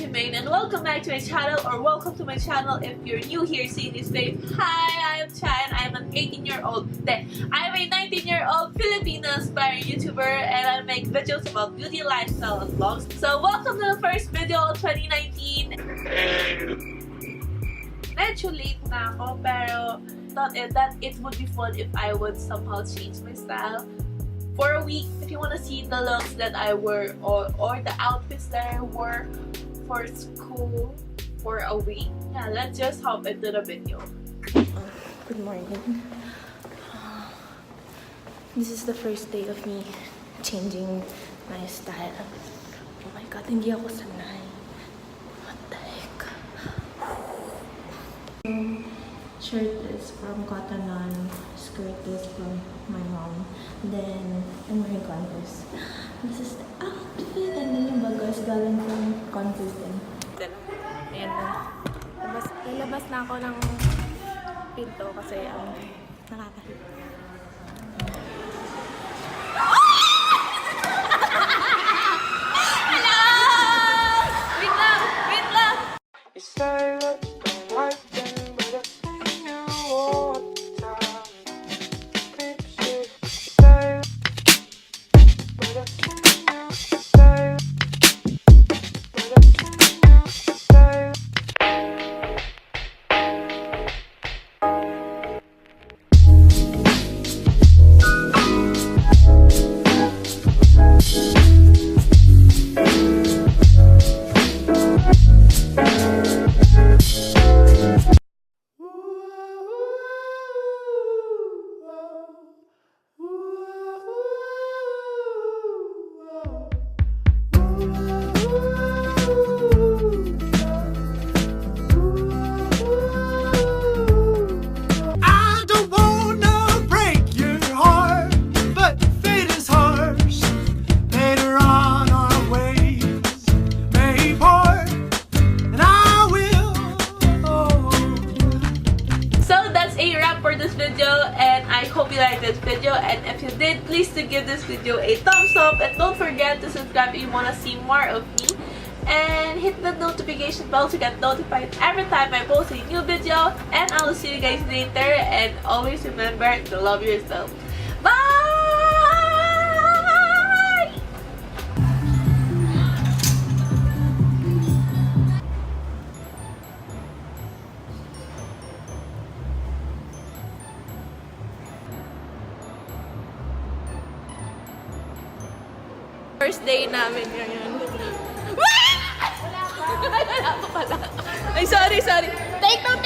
chachimane, and welcome back to my channel, or welcome to my channel if you're new here seeing this face. Hi, I am Chai and I am an 18-year-old. I am a 19-year-old Filipino aspiring YouTuber and I make videos about beauty, lifestyle, and vlogs. So welcome to the first video of 2019. Medyo late na ako, pero thought that it would be fun if I would somehow change my style for a week. If you want to see the looks that I wear or the outfits that I wore for school for a week, yeah, let's just hop into the video. Good morning. This is the first day of me changing my style. Oh my god, hindi ako sanay. What the heck? Shirt is from Cotton On, skirt is from my mom. Then, I'm wearing Converse. This is the outfit, and then yung bago is galing from Converse din. Ayan na. Lalabas na ako ng pinto kasi nakakahiya. Hello! Wait lang! You say that you don't like them, but I see you all the time. Creep shit. You say, but I see you say, but I see you say. And I hope you liked this video, and if you did, please to give this video a thumbs up, and don't forget to subscribe if you want to see more of me, and hit the notification bell to get notified every time I post a new video. And I will see you guys later, and always remember to love yourself. Bye! First day namin ngayon. Wala pa pala. Ay, sorry. Take two,